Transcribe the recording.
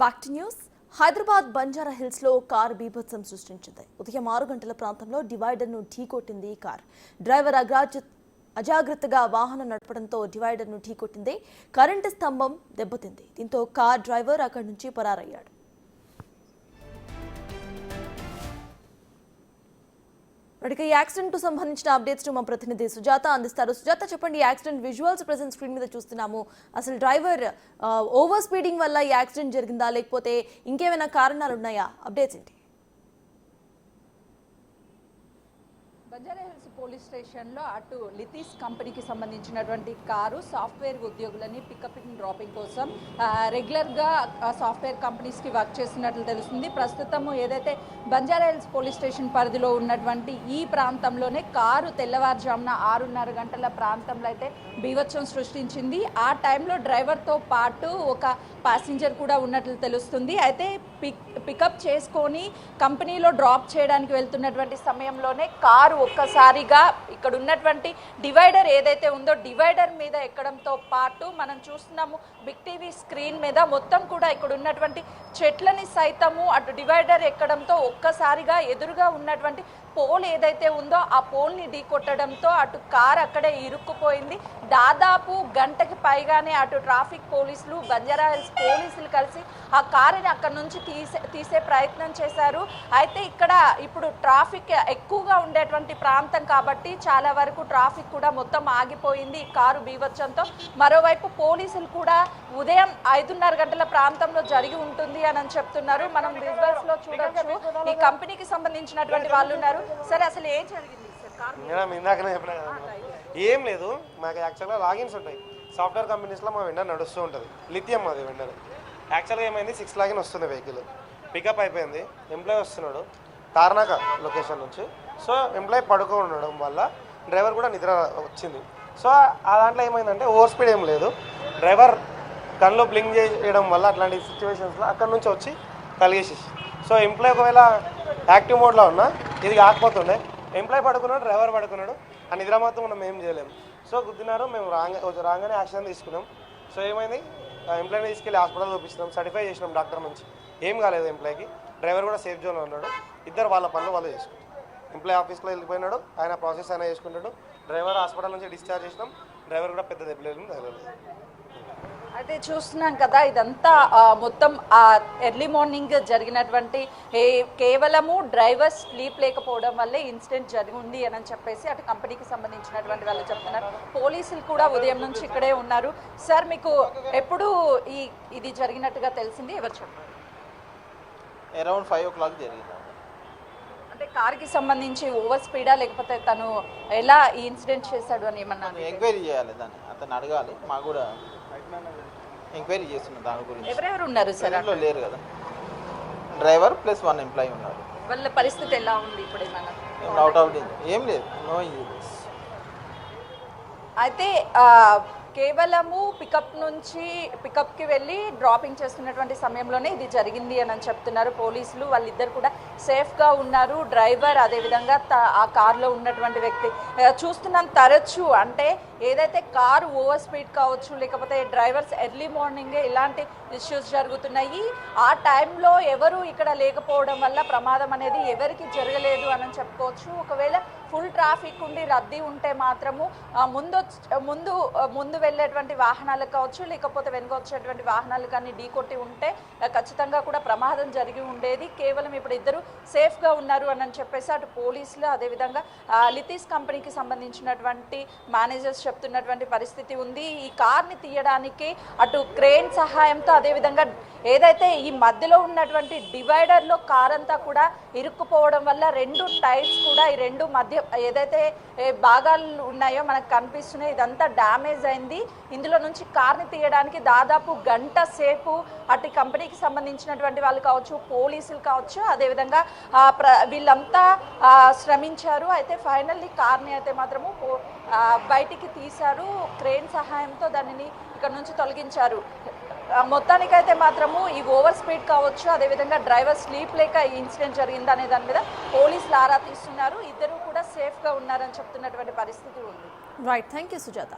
Back to news. Hyderabad Banjara hills లో car బీభత్సం సృష్టించింది. ఉదయం 6 గంటల ప్రాంతంలో డివైడర్ ను ఢీకొట్టింది కార్. డ్రైవర్ అజాగ్రత్తగా వాహనం నడపడంతో డివైడర్ ను ఢీకొట్టింది. కరెంటు స్తంభం దెబ్బతింది. దీంతో కార్ డ్రైవర్ అక్కడి నుంచి పరారయ్యాడు. ఈ యాక్సిడెంట్ కు సంబంధించిన అప్డేట్స్ మా ప్రతినిధి సుజాత అందిస్తారు. సుజాత, చెప్పండి, యాక్సిడెంట్ విజువల్స్ ప్రెజెంట్ స్క్రీన్ మీద చూస్తున్నాము. అసలు డ్రైవర్ ఓవర్ స్పీడింగ్ వల్ల ఈ యాక్సిడెంట్ జరిగిందా, లేకపోతే ఇంకేమైనా కారణాలు ఉన్నాయా? అప్డేట్స్ ఏంటి? బంజారా హిల్స్ పోలీస్ స్టేషన్లో అటు లితీస్ కంపెనీకి సంబంధించినటువంటి కారు సాఫ్ట్వేర్ ఉద్యోగులని పికప్ అండ్ డ్రాపింగ్ కోసం రెగ్యులర్గా సాఫ్ట్వేర్ కంపెనీస్కి వర్క్ చేస్తున్నట్లు తెలుస్తుంది. ప్రస్తుతం ఏదైతే బంజారా హిల్స్ పోలీస్ స్టేషన్ పరిధిలో ఉన్నటువంటి ఈ ప్రాంతంలోనే కారు తెల్లవారుజామున 6:30 గంటల ప్రాంతంలో అయితే బీభత్సం సృష్టించింది. ఆ టైంలో డ్రైవర్తో పాటు ఒక ప్యాసింజర్ కూడా ఉన్నట్లు తెలుస్తుంది. అయితే పికప్ చేసుకొని కంపెనీలో డ్రాప్ చేయడానికి వెళ్తున్నటువంటి సమయంలోనే కారు ఒక్కసారిగా ఇక్కడ ఉన్నటువంటి డివైడర్ ఏదైతే ఉందో డివైడర్ మీద ఎక్కడంతో పాటు మనం చూస్తున్నాము బిగ్ టీవీ స్క్రీన్ మీద మొత్తం కూడా ఇక్కడ ఉన్నటువంటి చెట్లని సైతము అటు డివైడర్ ఎక్కడంతో ఒక్కసారిగా ఎదురుగా ఉన్నటువంటి పోల్ ఏదైతే ఉందో ఆ పోల్ని ఢీకొట్టడంతో అటు కార్ అక్కడే ఇరుక్కుపోయింది. దాదాపు గంటకి పైగానే అటు ట్రాఫిక్ పోలీసులు బంజారా హిల్స్ పోలీసులు కలిసి ఆ కారుని అక్కడి నుంచి తీసే ప్రయత్నం చేశారు. అయితే ఇక్కడ ఇప్పుడు ట్రాఫిక్ ఎక్కువగా ఉండేటువంటి ప్రాంతం కాబట్టి చాలా వరకు ట్రాఫిక్ కూడా మొత్తం ఆగిపోయింది ఈ కారు బీభత్సంతో. మరోవైపు పోలీసులు కూడా ఉదయం 5:30 గంటల ప్రాంతంలో జరిగి ఉంటుంది అని చెప్తున్నారు. మనం విజువల్స్ లో చూడొచ్చు, ఈ కంపెనీకి సంబంధించినటువంటి వాళ్ళు ఉన్నారు. సరే, అసలు ఏం జరిగింది? ఇందాకనే చెప్పిన ఏం లేదు. మాకు యాక్చువల్గా లాగిన్స్ ఉంటాయి సాఫ్ట్వేర్ కంపెనీస్లో. మా వెండర్ నడుస్తూ ఉంటుంది, లిథియం అది వెండర్. యాక్చువల్గా ఏమైంది, 6 లాగిన్ వస్తుంది వెహికల్, పికప్ అయిపోయింది. ఎంప్లాయ్ వస్తున్నాడు తార్నాక లొకేషన్ నుంచి. సో ఎంప్లాయ్ పడుకో ఉండడం వల్ల డ్రైవర్ కూడా నిద్ర వచ్చింది. సో ఆ దాంట్లో ఏమైందంటే ఓవర్ స్పీడ్ ఏం లేదు, డ్రైవర్ కన్లో బ్లింక్ చేయడం వల్ల అట్లాంటి సిచ్యువేషన్స్లో అక్కడ నుంచి వచ్చి కలిగేసేసి. సో ఎంప్లాయ్ ఒకవేళ యాక్టివ్ మోడ్లో ఉన్నా ఇది కాకపోతుండే. ఎంప్లాయ్ పడుకున్నాడు, డ్రైవర్ పడుకున్నాడు. ఆ నిద్ర మాత్రం మనం ఏం చేయలేము. సో గుద్దినారు. మేము రాగానే యాక్షన్ తీసుకున్నాం. సో ఏమైంది, ఎంప్లాయ్ని తీసుకెళ్ళి హాస్పిటల్ చూపించినాం, సర్టిఫై చేసినాం డాక్టర్ నుంచి. ఏం కాలేదు ఎంప్లాయ్కి. డ్రైవర్ కూడా సేఫ్ జోన్లో ఉన్నాడు. ఇద్దరు వాళ్ళ పనులు వాళ్ళు చేసుకుంటారు. ఎంప్లాయ్ ఆఫీస్లో వెళ్ళిపోయినాడు, ఆయన ప్రాసెస్ అయినా చేసుకుంటాడు. డ్రైవర్ హాస్పిటల్ నుంచి డిశ్చార్జ్ చేసినాం. డ్రైవర్ కూడా పెద్ద దెబ్బలేదు, తగలేదు. అయితే చూస్తున్నాం కదా, ఇదంతా మొత్తం ఎర్లీ మార్నింగ్ జరిగినటువంటి కేవలము డ్రైవర్ స్లీప్ లేకపోవడం వల్లే ఇన్సిడెంట్ జరిగింది అని చెప్పేసి అటు కంపెనీకి సంబంధించినటువంటి వాళ్ళు చెప్తున్నారు. పోలీసులు కూడా ఉదయం నుంచి ఇక్కడే ఉన్నారు. సార్, మీకు ఎప్పుడు ఇది జరిగినట్టుగా తెలిసింది? ఎవరు చెప్పారు? అరౌండ్ 5 o'clock జరిగింది. అంటే కార్కి సంబంధించి ఓవర్ స్పీడా, లేకపోతే తను ఎలా ఈ ఇన్సిడెంట్ చేశాడు అని ఏమన్నా ఎంక్వైరీ చేయాలి, దాన్ని అతను అడగాలి. మాకు కూడా ఎంక్వైరీ చేస్తున్నాం దాని గురించి. ఎవరెవరు ఉన్నారు సార్? ఇంట్లో లేరు కదా, డ్రైవర్ ప్లస్ 1 ఎంప్లాయీ ఉన్నారు. వాళ్ళ పరిస్థితి ఎలా ఉంది ఇప్పుడు? ఏమన్నా అవుట్ ఆఫ్ ఏం లేదు, నో ఇంజరీస్. అయితే కేవలము పికప్కి వెళ్ళి డ్రాపింగ్ చేస్తున్నటువంటి సమయంలోనే ఇది జరిగింది అని చెప్తున్నారు పోలీసులు. వాళ్ళిద్దరు కూడా సేఫ్గా ఉన్నారు, డ్రైవర్ అదేవిధంగా ఆ కారులో ఉన్నటువంటి వ్యక్తి. చూస్తున్నాం తరచు, అంటే ఏదైతే కారు ఓవర్ స్పీడ్ కావచ్చు, లేకపోతే డ్రైవర్స్ ఎర్లీ మార్నింగే ఇలాంటి ఇష్యూస్ జరుగుతున్నాయి. ఆ టైంలో ఎవరు ఇక్కడ లేకపోవడం వల్ల ప్రమాదం అనేది ఎవరికి జరగలేదు అని చెప్పుకోవచ్చు. ఒకవేళ ఫుల్ ట్రాఫిక్ ఉండి రద్దీ ఉంటే మాత్రము ముందు వెళ్ళేటువంటి వాహనాలు కావచ్చు, లేకపోతే వెనుక వచ్చేటువంటి వాహనాలు కానీ ఢీకొట్టి ఉంటే ఖచ్చితంగా కూడా ప్రమాదం జరిగి ఉండేది. కేవలం ఇప్పుడు ఇద్దరు సేఫ్గా ఉన్నారు అని చెప్పేసి అటు పోలీసులు అదేవిధంగా లితీస్ కంపెనీకి సంబంధించినటువంటి మేనేజర్స్ చెప్తున్నటువంటి పరిస్థితి ఉంది. ఈ కార్ని తీయడానికి అటు క్రేన్ సహాయంతో, అదేవిధంగా ఏదైతే ఈ మధ్యలో ఉన్నటువంటి డివైడర్లో కార్ అంతా కూడా ఇరుక్కుపోవడం వల్ల 2 టైర్స్ కూడా ఈ 2 మధ్య ఏదైతే భాగాలు ఉన్నాయో మనకు కనిపిస్తున్నాయి, ఇదంతా డ్యామేజ్ అయింది. ఇందులో నుంచి కార్ని తీయడానికి దాదాపు గంట సేపు అటు కంపెనీకి సంబంధించినటువంటి వాళ్ళు కావచ్చు, పోలీసులు కావచ్చు, అదేవిధంగా వీళ్ళంతా శ్రమించారు. అయితే ఫైనల్లీ కార్ని అయితే మాత్రము బయటికి తీశారు. క్రేన్ సహాయంతో దానిని ఇక్కడ నుంచి తొలగించారు. మొత్తానికైతే మాత్రము ఈ ఓవర్ స్పీడ్ కావచ్చు, అదేవిధంగా డ్రైవర్ స్లీప్ లేక ఈ ఇన్సిడెంట్ జరిగింది అనే దాని మీద పోలీసులు ఆరా తీస్తున్నారు. ఇద్దరు కూడా సేఫ్గా ఉన్నారని చెప్తున్నటువంటి పరిస్థితి ఉంది. Right, thank you Sujatha.